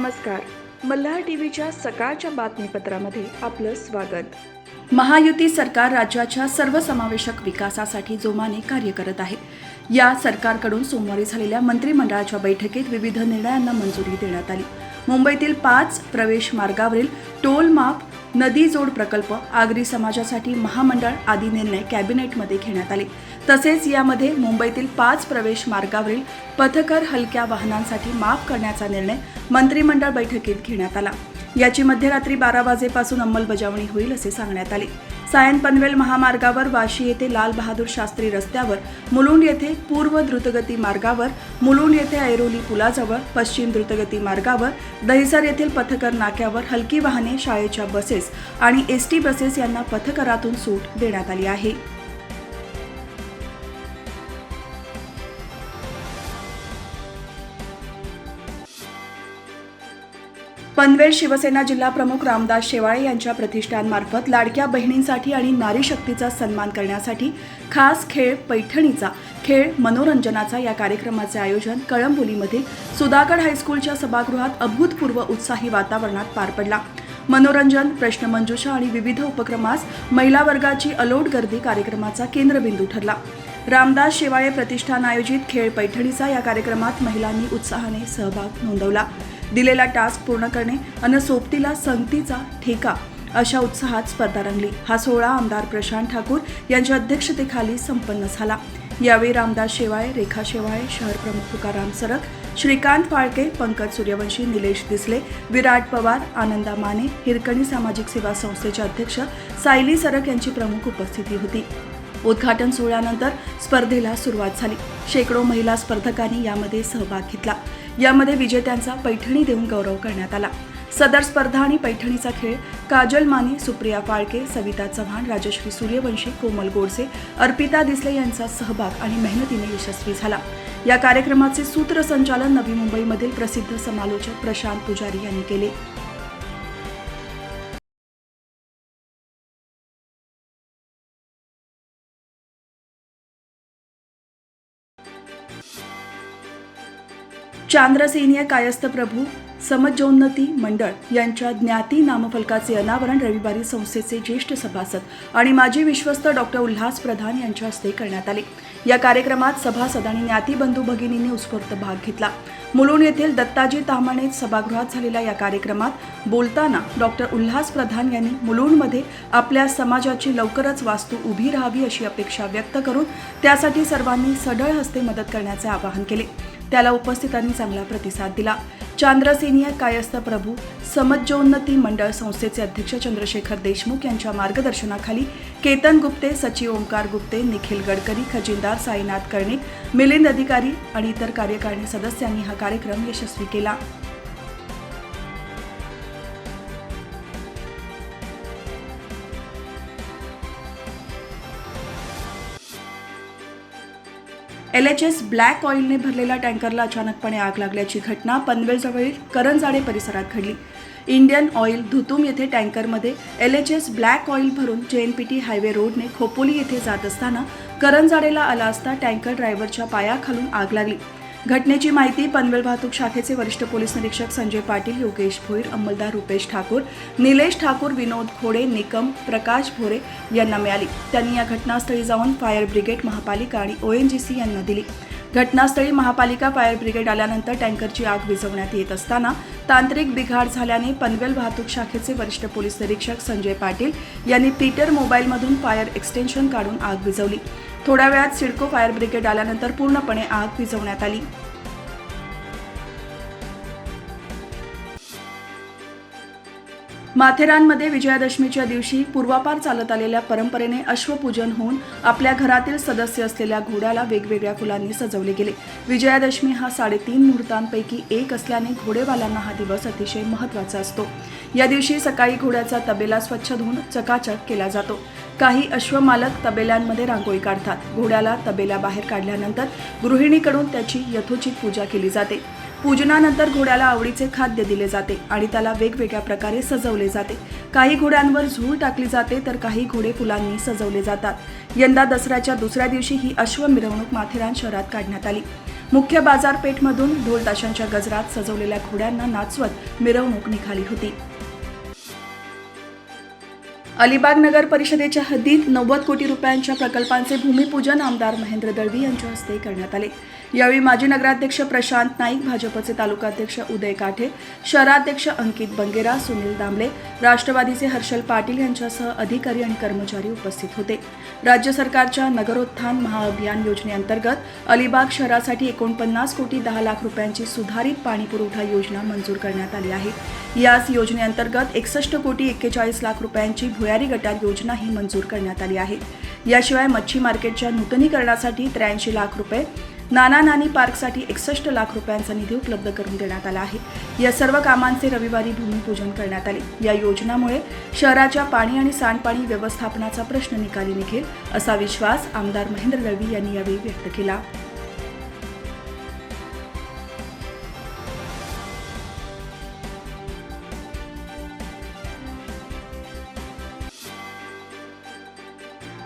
नमस्कार. मल्हार टीव्हीच्या सकाळच्या बातमीपत्रामध्ये आपलं स्वागत. महायुती सरकार राज्याच्या सर्वसमावेशक विकासासाठी जोमाने कार्य करत आहे. या सरकारकडून सोमवारी झालेल्या मंत्रिमंडळाच्या बैठकीत विविध निर्णयांना मंजुरी देण्यात आली. मुंबईतील 5 प्रवेश मार्गावरील टोल माफ, नदी जोड प्रकल्प, आगरी समाजासाठी महामंडळ आदी निर्णय कॅबिनेटमध्ये घेण्यात आले. तसेच यामध्ये मुंबईतील 5 प्रवेश मार्गावरील पथकर हलक्या वाहनांसाठी माफ करण्याचा निर्णय मंत्रिमंडळ बैठकीत घेण्यात आला. याची मध्यरात्री 12 वाजेपासून अंमलबजावणी होईल असे सांगण्यात आले. सायन पनवेल महामार्गावर वाशी येथे लाल बहादूर शास्त्री रस्त्यावर, मुलुंड येथे पूर्व द्रुतगती मार्गावर, मुलुंड येथे ऐरोली पुलाजवळ, पश्चिम द्रुतगती मार्गावर, दहिसर येथील पथकर नाक्यावर हलकी वाहने, शाळेच्या बसेस आणि एसटी बसेस यांना पथकरातून सूट देण्यात आली आहे. पनवेल शिवसेना जिल्हा प्रमुख रामदास शेवाळे यांच्या प्रतिष्ठानमार्फत लाडक्या बहिणींसाठी आणि नारी शक्तीचा सन्मान करण्यासाठी खास खेळ पैठणीचा खेळ मनोरंजनाचा या कार्यक्रमाचे आयोजन कळंबोलीमधील सुधागड हायस्कूलच्या सभागृहात अभूतपूर्व उत्साही वातावरणात पार पडला. मनोरंजन, प्रश्नमंजुषा आणि विविध उपक्रमास महिला वर्गाची अलोट गर्दी कार्यक्रमाचा केंद्रबिंदू ठरला. रामदास शेवाळे प्रतिष्ठान आयोजित खेळ पैठणीचा या कार्यक्रमात महिलांनी उत्साहाने सहभाग नोंदवला. दिलेला टास्क पूर्ण करणे आणि सोबतीला संगतीचा ठेका अशा उत्साहात स्पर्धा रंगली. हा सोहळा आमदार प्रशांत ठाकूर यांच्या अध्यक्षतेखाली संपन्न झाला. यावेळी रामदास शेवाळे, रेखा शेवाळे, शहर प्रमुख तुकाराम सरक, श्रीकांत फाळके, पंकज सूर्यवंशी, निलेश दिसले, विराट पवार, आनंदा माने, हिरकणी सामाजिक सेवा संस्थेचे अध्यक्ष सायली सरक यांची प्रमुख उपस्थिती होती. उद्घाटन सोहळ्यानंतर स्पर्धेला सुरुवात झाली. शेकडो महिला स्पर्धकांनी यामध्ये सहभाग घेतला. यामध्ये विजेत्यांचा पैठणी देऊन गौरव करण्यात आला. सदर स्पर्धा आणि पैठणीचा खेळ काजल माने, सुप्रिया फाळके, सविता चव्हाण, राजश्री सूर्यवंशी, कोमल गोडसे, अर्पिता दिसले यांचा सहभाग आणि मेहनतीने यशस्वी झाला. या कार्यक्रमाचे सूत्रसंचालन नवी मुंबईमधील प्रसिद्ध समालोचक प्रशांत पुजारी यांनी केले. चांद्रसेनीय कायस्थ प्रभू समजोन्नती मंडळ यांच्या ज्ञाती नामफलकाचे अनावरण रविवारी संस्थेचे ज्येष्ठ सभासद आणि माजी विश्वस्त डॉक्टर उल्हास प्रधान यांच्या हस्ते करण्यात आले. या कार्यक्रमात सभासद आणि ज्ञाती बंधू भगिनींनी उत्स्फूर्त भाग घेतला. मुलुंड येथील दत्ताजी ताम्हाणे सभागृहात झालेल्या या कार्यक्रमात बोलताना डॉक्टर उल्हास प्रधान यांनी मुलुंडमध्ये आपल्या समाजाची लवकरच वास्तू उभी राहावी अशी अपेक्षा व्यक्त करून त्यासाठी सर्वांनी सढळ हस्ते मदत करण्याचे आवाहन केले. त्याला उपस्थितांनी चांगला प्रतिसाद दिला. चांद्रसेनीय कायस्थ प्रभू समजोन्नती मंडळ संस्थेचे अध्यक्ष चंद्रशेखर देशमुख यांच्या मार्गदर्शनाखाली केतन गुप्ते, सचिव ओंकार गुप्ते, निखिल गडकरी, खजिनदार साईनाथ कर्णिक, मिलिंद अधिकारी आणि इतर कार्यकारिणी सदस्यांनी हा कार्यक्रम यशस्वी केला. LHS ब्लॅक ऑइलने भरलेल्या टँकरला अचानकपणे आग लागल्याची घटना पनवेलजवळील करंजाडे परिसरात घडली. इंडियन ऑइल धुतुम येथे टँकरमध्ये LHS ब्लॅक ऑइल भरून JNPT हायवे रोडने खोपोली येथे जात असताना करंजाडेला आला असता टँकर ड्रायव्हरच्या पायाखालून आग लागली. घटनेची माहिती पनवेल वाहतूक शाखेचे वरिष्ठ पोलीस निरीक्षक संजय पाटील, योगेश भोईर, अंमलदार रुपेश ठाकूर, निलेश ठाकूर, विनोद खोडे, निकम, प्रकाश भोरे यांना मिळाली. त्यांनी या घटनास्थळी जाऊन फायर ब्रिगेड, महापालिका आणि ONGC यांना दिली. घटनास्थळी महापालिका, फायर ब्रिगेड आल्यानंतर टँकरची आग विझवण्यात येत असताना तांत्रिक बिघाड झाल्याने पनवेल वाहतूक शाखेचे वरिष्ठ पोलीस निरीक्षक संजय पाटील यांनी पीटर मोबाईलमधून फायर एक्सटेन्शन काढून आग विझवली. थोड्या वेळात सिडको फायर ब्रिगेड आल्यानंतर पूर्णपणे आग विझवण्यात आली. माथेरानमध्ये विजयादशमीच्या दिवशी पूर्वापार चालत आलेल्या परंपरेने अश्वपूजन होऊन आपल्या घरातील सदस्य असलेल्या घोड्याला वेगवेगळ्या फुलांनी सजवले गेले. विजयादशमी हा 3.5 मुहूर्तांपैकी एक असल्याने घोडेवाल्यांना हा दिवस अतिशय महत्त्वाचा असतो. या दिवशी सकाळी घोड्याचा तबेला स्वच्छ धुवून चकाचक केला जातो. काही अश्वमालक तबेल्यांमध्ये रांगोळी काढतात. घोड्याला तबेल्याबाहेर काढल्यानंतर गृहिणीकडून त्याची यथोचित पूजा केली जाते. पूजनानंतर घोड्याला आवडीचे खाद्य दिले जाते आणि त्याला वेगवेगळ्या प्रकारे सजवले जाते. काही घोड्यांवर झूल टाकली जाते तर काही घोडे फुलांनी सजवले जातात. यंदा दसऱ्याच्या दुसऱ्या दिवशी ही अश्व मिरवणूक माथेरान शहरात काढण्यात आली. मुख्य बाजारपेठमधून ढोल ताशांच्या गजरात सजवलेल्या घोड्यांना नाचवत मिरवणूक निघाली होती. अलिबाग नगर परिषदेच्या हद्दीत 90 कोटी रुपयांच्या प्रकल्पांचे भूमिपूजन आमदार महेंद्र दळवी यांच्या हस्ते करण्यात आले. यावेळी माजी नगराध्यक्ष प्रशांत नाईक, भाजपचे तालुकाध्यक्ष उदय काठे, शहराध्यक्ष अंकित बंगेरा, सुनील दामले, राष्ट्रवादीचे हर्षल पाटील यांच्यासह अधिकारी आणि कर्मचारी उपस्थित होते. राज्य सरकारच्या नगरोत्थान महाअभियान योजनेअंतर्गत अलिबाग शहरासाठी 49 कोटी 10 लाख रुपयांची सुधारित पाणीपुरवठा योजना मंजूर करण्यात आली आहे. याच योजनेअंतर्गत 61 कोटी 41 लाख रुपयांची भुयारी गटार योजना ही मंजूर करण्यात आली आहे. याशिवाय मच्छी मार्केटच्या नूतनीकरणासाठी 83 लाख रुपये, नाना नानी पार्कसाठी 61 लाख रुपयांचा निधी उपलब्ध करून देण्यात आला आहे. या सर्व कामांचे रविवारी भूमिपूजन करण्यात आले. या योजनामुळे शहराच्या पाणी आणि सांडपाणी व्यवस्थापनाचा प्रश्न निकाली निघेल असा विश्वास आमदार महेंद्र दळवी यांनी यावेळी व्यक्त केला.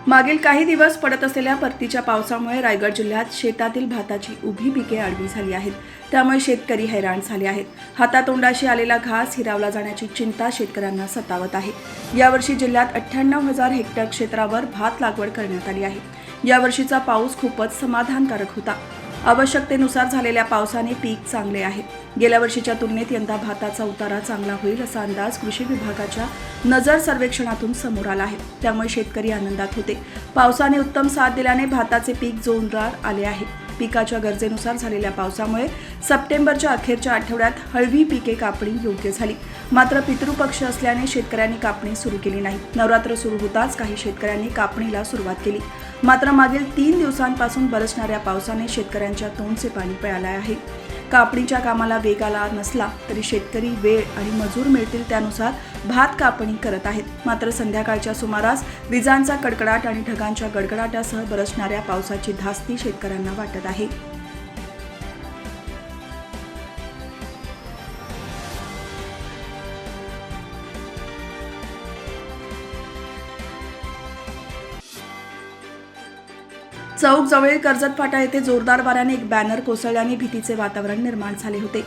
मागील काही दिवस पडत असलेल्या परतीच्या पावसामुळे रायगड जिल्ह्यात शेतातील भाताची उभी पिके आडवी झाली आहेत. त्यामुळे शेतकरी हैराण झाले आहेत. हातातोंडाशी आलेला घास हिरावला जाण्याची चिंता शेतकऱ्यांना सतावत आहे. यावर्षी जिल्ह्यात 98,000 हेक्टर क्षेत्रावर भात लागवड करण्यात आली आहे. यावर्षीचा पाऊस खूपच समाधानकारक होता. आवश्यकतेनुसार झालेल्या पावसाने पीक चांगले आहे. गेल्या वर्षीच्या तुलनेत यंदा भाताचा उतारा चांगला होईल असा अंदाज कृषी विभागाच्या नजर सर्वेक्षणातून समोर आला आहे. त्यामुळे शेतकरी आनंदात होते. पावसाने उत्तम साथ दिल्याने भाताचे पीक जोरदार आले आहे. पिकाच्या गरजेनुसार झालेल्या पावसामुळे सप्टेंबरच्या अखेरच्या आठवड्यात हळवी पिके कापणी योग्य झाली. मात्र पितृपक्ष असल्याने शेतकऱ्यांनी कापणी सुरू केली नाही. नवरात्र सुरू होताच काही शेतकऱ्यांनी कापणीला सुरुवात केली. मात्र मागील 3 दिवसांपासून बरसणाऱ्या पावसाने शेतकऱ्यांच्या तोंडचे पाणी पिळाले आहे. कापणीच्या कामाला वेग आला नसला तरी शेतकरी वेळ आणि मजूर मिळतील त्यानुसार भात कापणी करत आहेत. मात्र संध्याकाळच्या सुमारास विजांचा कडकडाट आणि ढगांच्या गडगडाटासह बरसणाऱ्या पावसाची धास्ती शेतकऱ्यांना वाटत आहे. चौक जवळील कर्जत फाटा येथे जोरदार वाऱ्याने एक बॅनर कोसळल्याने भीतीचे वातावरण निर्माण झाले होते.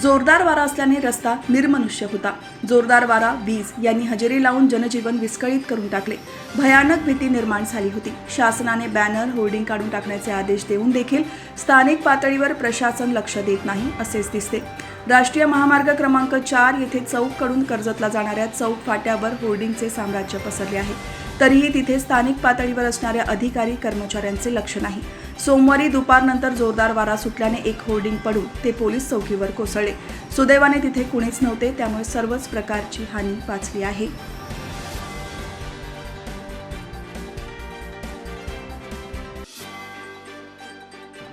जोरदार वारा असल्याने रस्ता निर्मनुष्य होता. जोरदार वारा, वीज यांनी हजेरी लावून जनजीवन विस्कळीत करून टाकले. भयानक भीती निर्माण झाली होती. शासनाने बॅनर, होर्डिंग काढून टाकण्याचे आदेश देऊन देखील स्थानिक पातळीवर प्रशासन लक्ष देत नाही असेच दिसते. राष्ट्रीय महामार्ग क्रमांक 4 येथे चौककडून कर्जतला जाणाऱ्या चौक फाट्यावर होर्डिंगचे साम्राज्य पसरले आहे. तरीही तिथे स्थानिक पातळीवर असणाऱ्या अधिकारी कर्मचाऱ्यांचे लक्ष नाही. सोमवारी दुपारनंतर जोरदार वारा सुटल्याने एक होर्डिंग पडून ते पोलीस चौकीवर कोसळले. सुदैवाने तिथे कुणीच नव्हते. त्यामुळे सर्वच प्रकारची हानी वाचली आहे.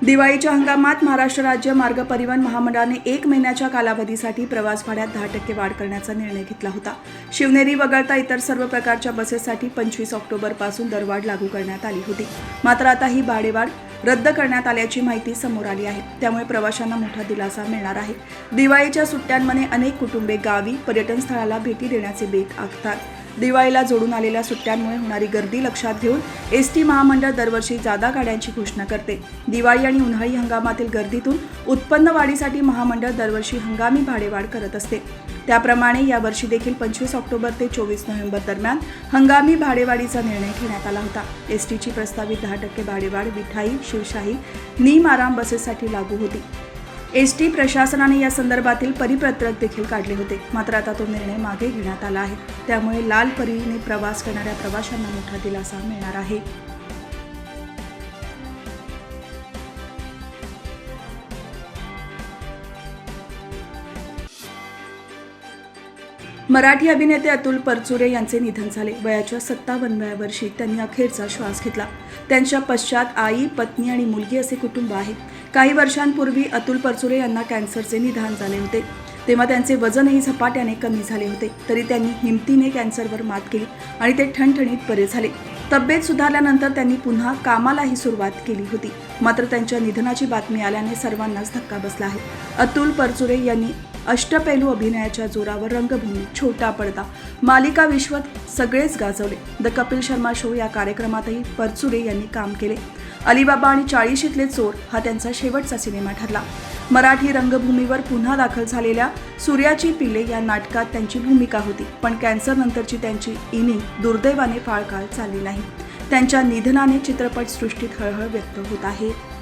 दिवाळीच्या हंगामात महाराष्ट्र राज्य मार्ग परिवहन महामंडळाने 1 महिन्याच्या कालावधीसाठी प्रवास भाड्यात 10% वाढ करण्याचा निर्णय घेतला होता. शिवनेरी वगळता इतर सर्व प्रकारच्या बसेससाठी 25 ऑक्टोबरपासून दरवाढ लागू करण्यात आली होती. मात्र आता ही भाडेवाढ रद्द करण्यात आल्याची माहिती समोर आली आहे. त्यामुळे प्रवाशांना मोठा दिलासा मिळणार आहे. दिवाळीच्या सुट्ट्यांमध्ये अनेक कुटुंबे गावी, पर्यटन स्थळाला भेटी देण्याचे बेत आखतात. दिवाळीला जोडून आलेल्या सुट्ट्यांमुळे होणारी गर्दी लक्षात घेऊन एसटी महामंडळ दरवर्षी जादा गाड्यांची घोषणा करते. दिवाळी आणि उन्हाळी हंगामातील गर्दीतून उत्पन्न वाढीसाठी महामंडळ दरवर्षी हंगामी भाडेवाढ करत असते. त्याप्रमाणे यावर्षी देखील 25 ऑक्टोबर ते 24 नोव्हेंबर दरम्यान हंगामी भाडेवाढीचा निर्णय घेण्यात आला होता. एसटीची प्रस्तावित 10% भाडेवाढ विठाई, शिवशाही, निम आराम बसेससाठी लागू होती. एसटी प्रशासनाने या संदर्भातील परिपत्रक देखील काढले होते. मात्र आता तो निर्णय मागे घेण्यात आला आहे. त्यामुळे लाल परीने प्रवास करणाऱ्या प्रवाशांना मोठा दिलासा मिळणार आहे. मराठी अभिनेते अतुल परचुरे यांचे निधन झाले. वयाच्या 57व्या वर्षी त्यांनी अखेरचा श्वास घेतला. त्यांच्या पश्चात आई, पत्नी आणि मुलगी असे कुटुंब आहे. काही वर्षांपूर्वी अतुल परचुरे यांना कॅन्सरचे निदान झाले होते. तेव्हा त्यांचे वजनही झपाट्याने कमी झाले होते. तरी त्यांनी हिमतीने कॅन्सरवर मात केली आणि ते ठणठणीत बरे झाले. तब्येत सुधारल्यानंतर त्यांनी पुन्हा कामालाही सुरुवात केली होती. मात्र त्यांच्या निधनाची बातमी आल्याने सर्वांनाच धक्का बसला आहे. अतुल परचुरे यांनी अष्टपैलू अभिनयाच्या जोरावर रंगभूमी, छोटा पडदा, मालिका विश्वात सगळेच गाजवले. द कपिल शर्मा शो या कार्यक्रमातही परचुरे यांनी काम केले. अलिबाबा आणि 40शीतले चोर हा त्यांचा शेवटचा सिनेमा ठरला. मराठी रंगभूमीवर पुन्हा दाखल झालेल्या सूर्याची पिले या नाटकात त्यांची भूमिका होती. पण कॅन्सरनंतरची त्यांची इनिंग दुर्दैवाने फार काळ चालली नाही. त्यांच्या निधनाने चित्रपटसृष्टीत हळहळ व्यक्त होत आहे.